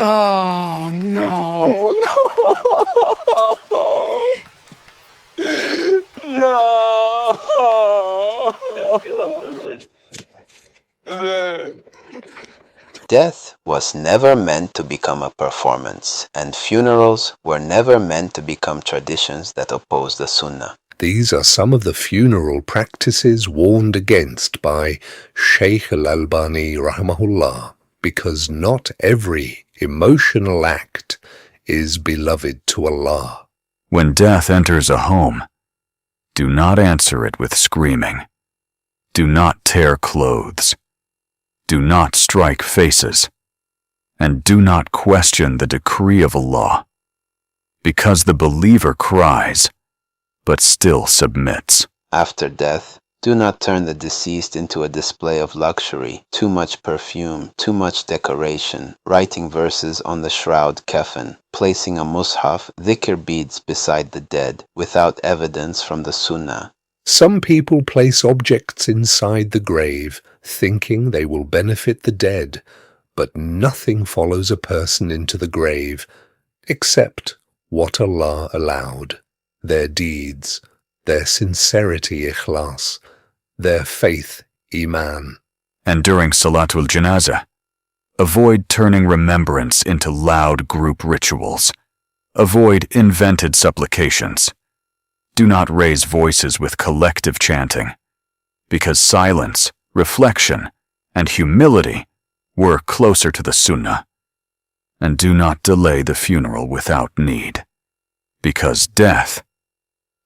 Oh, no, no. Death was never meant to become a performance, and funerals were never meant to become traditions that oppose the Sunnah. These are some of the funeral practices warned against by Shaykh Al-Albani, Rahmahullah, because not every emotional act is beloved to Allah. When death enters a home, do not answer it with screaming. Do not tear clothes. Do not strike faces. And do not question the decree of Allah, because the believer cries, but still submits. After death, do not turn the deceased into a display of luxury, too much perfume, too much decoration, writing verses on the shroud kafan, placing a mushaf, dhikr beads beside the dead, without evidence from the Sunnah. Some people place objects inside the grave, thinking they will benefit the dead, but nothing follows a person into the grave, except what Allah allowed: their deeds, their sincerity, ikhlas, their faith, iman. And during Salatul Janazah, avoid turning remembrance into loud group rituals. Avoid invented supplications. Do not raise voices with collective chanting, because silence, reflection, and humility were closer to the Sunnah. And do not delay the funeral without need, because death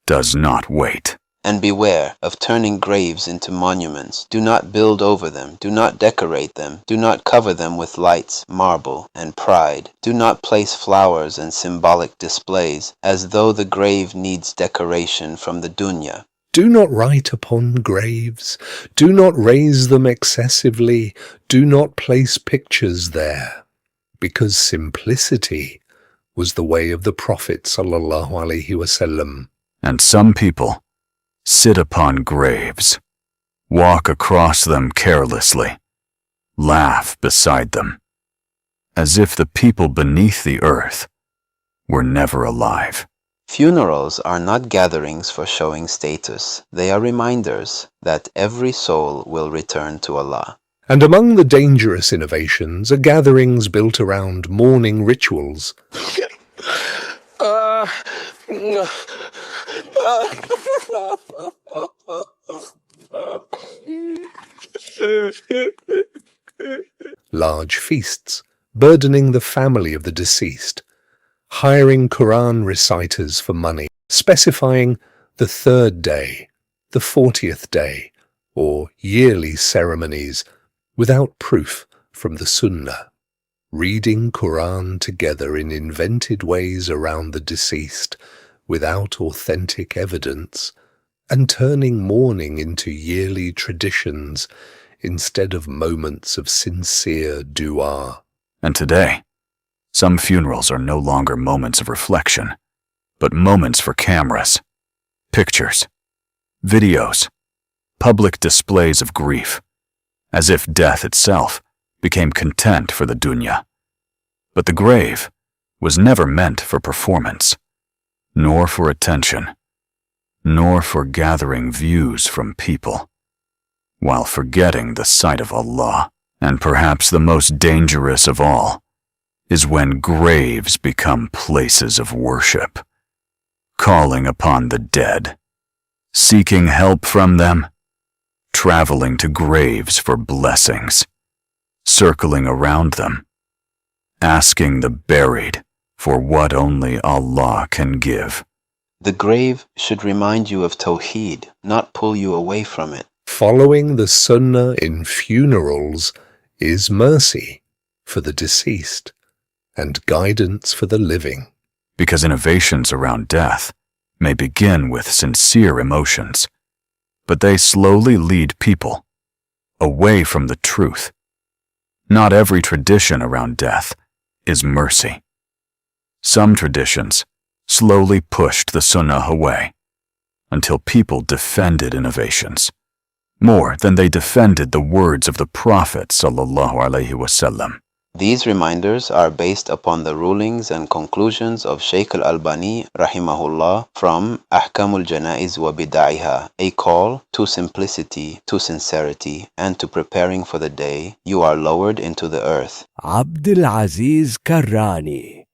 does not wait. And beware of turning graves into monuments. Do not build over them. Do not decorate them. Do not cover them with lights, marble, and pride. Do not place flowers and symbolic displays, as though the grave needs decoration from the dunya. Do not write upon graves. Do not raise them excessively. Do not place pictures there, because simplicity was the way of the Prophet sallallahu alaihi wasallam. And some people sit upon graves, walk across them carelessly, laugh beside them, as if the people beneath the earth were never alive. Funerals are not gatherings for showing status. They are reminders that every soul will return to Allah. And among the dangerous innovations are gatherings built around mourning rituals. Large feasts, burdening the family of the deceased, hiring Quran reciters for money, specifying the 3rd day, the 40th day, or yearly ceremonies without proof from the Sunnah, reading Quran together in invented ways around the deceased without authentic evidence, and turning mourning into yearly traditions instead of moments of sincere dua. And today, some funerals are no longer moments of reflection, but moments for cameras, pictures, videos, public displays of grief, as if death itself became content for the dunya. But the grave was never meant for performance, nor for attention, nor for gathering views from people, while forgetting the sight of Allah. And perhaps the most dangerous of all is when graves become places of worship, calling upon the dead, seeking help from them, traveling to graves for blessings, circling around them, asking the buried for what only Allah can give. The grave should remind you of Tawheed, not pull you away from it. Following the Sunnah in funerals is mercy for the deceased and guidance for the living. Because innovations around death may begin with sincere emotions, but they slowly lead people away from the truth. Not every tradition around death is mercy. Some traditions slowly pushed the Sunnah away until people defended innovations more than they defended the words of the Prophet sallallahu alaihi wasallam. These reminders are based upon the rulings and conclusions of Shaykh Al-Albani Rahimahullah from Ahkam Al-Jana'iz wa Bida'uha, a call to simplicity, to sincerity, and to preparing for the day you are lowered into the earth. عبد العزيز كراني